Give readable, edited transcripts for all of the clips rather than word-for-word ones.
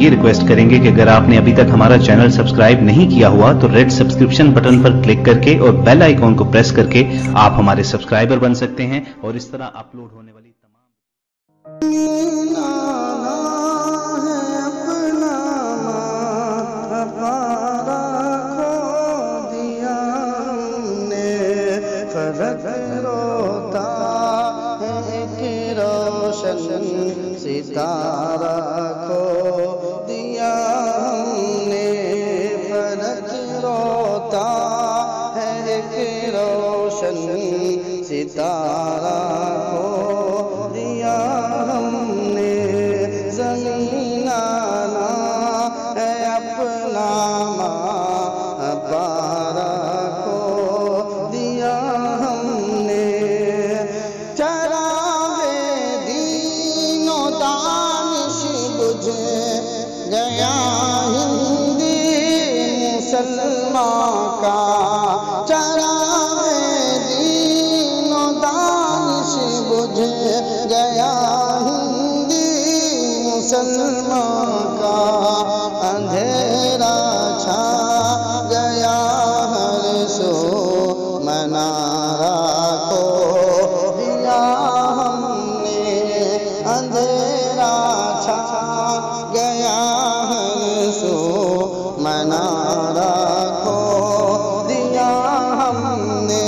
ये रिक्वेस्ट करेंगे कि अगर आपने अभी तक हमारा चैनल सब्सक्राइब नहीं किया हुआ तो रेड सब्सक्रिप्शन बटन पर क्लिक करके और बेल आइकॉन को प्रेस करके आप हमारे सब्सक्राइबर बन सकते हैं और इस तरह अपलोड होने वाली सितारा खो दिया हमने, फलक रोता है एक रोशन सितारा खो दिया हमने, ज़मीन आना है अपना पारा खो दिया हमने, चरागे दीनो दानिश बुझ गया हिंदी मुसलमान का, चरागे दीनो दानिश बुझ गया हिंदी मुसलमान का, अंधेरा छा गया हर सो मनारा खो दिया हमने, अंधेरा छा गया हर सो मनारा खो दिया हमने,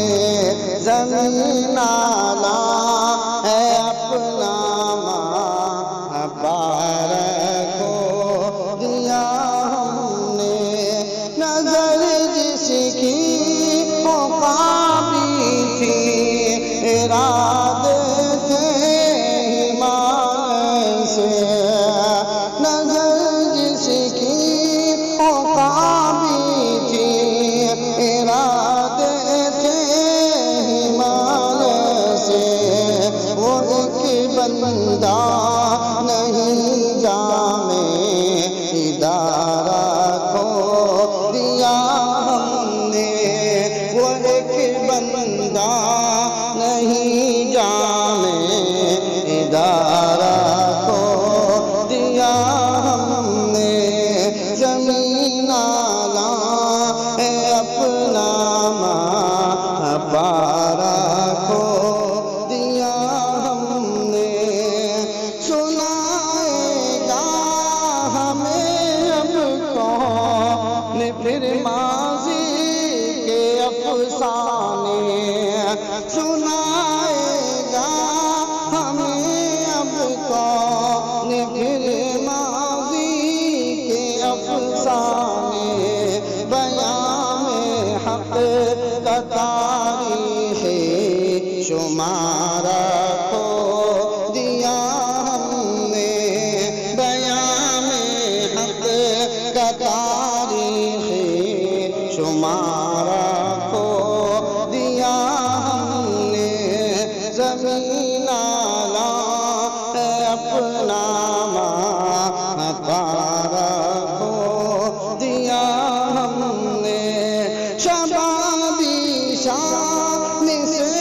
ज़मीन आला है अपना पार खो दिया हमने, नजर जिसकी मुकाबी थी इरादे थे हिमालय से, नजर जिसकी मुकाबी थी इरादे थे हिमालय से, वो एक बंदा नहीं जामे इदारा खो दिया हमने, वो एक बंदा नहीं जामे इदारा खो दिया हमने, ज़मीन आला है अपना पारा खो दिया हमने, सुनाएगा हमें अब कौन फिर माज़ी के अफ़साने, सुनाएगा हमें अब कौन फिर माज़ी के अफ़साने, बयां में हक़ का तारीख़े शुमारा खो दिया हमने, बयां में हक़ का तारीख़े शुमारा खो दिया हमने, ज़मीन आला है अपना पारा खो दिया हमने, शबाबी शान से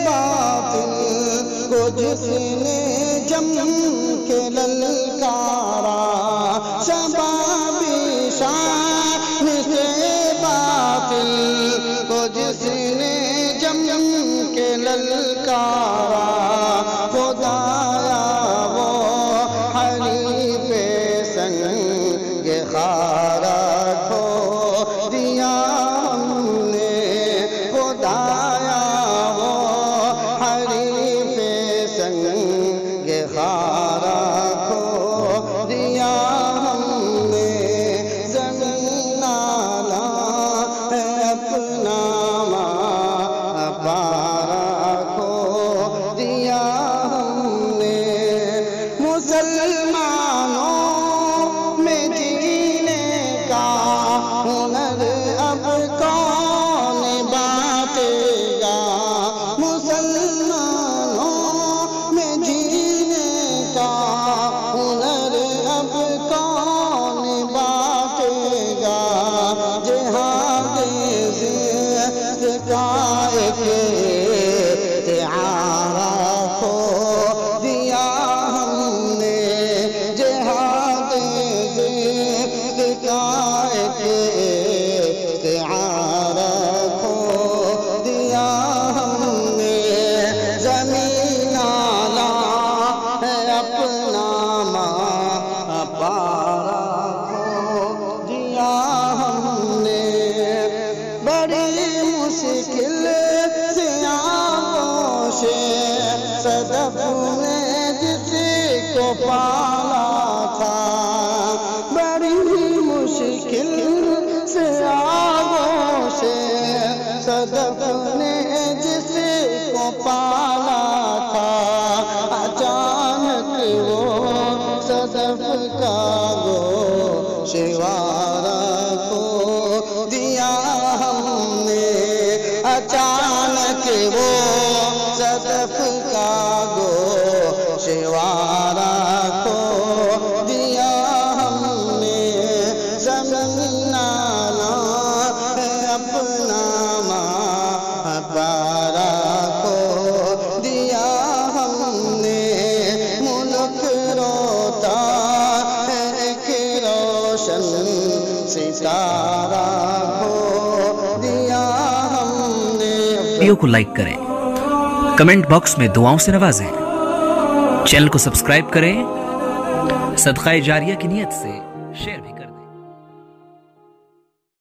बातिल को जिसने जम के ललकारा, शबाबी शान से बातिल को जिसने जम के ललकारा, खुदाया वो हरीफ़े संग खारा खो दिया हमने, खुदाया वो हरीफ़े संग खारा खो दिया हमने, ज़मीन आला है अपना पारा खो दिया हमने, मुसलमानों में जीने पाला था, बड़ी मुश्किल से आगोशे सदफ ने जिसको पाला था, अचानक वो सदफ का गोशवारा खो दिया हमने, अचानक वो सदफ का गोशवारा खो दिया हमने, ज़मीना है अपना प्यारा खो दिया हमने, मुल्क रोता है एक रोशन सितारा खो दिया हमने। वीडियो को लाइक करें, कमेंट बॉक्स में दुआओं से नवाजें, चैनल को सब्सक्राइब करें, सदका जारिया की नियत से शेयर भी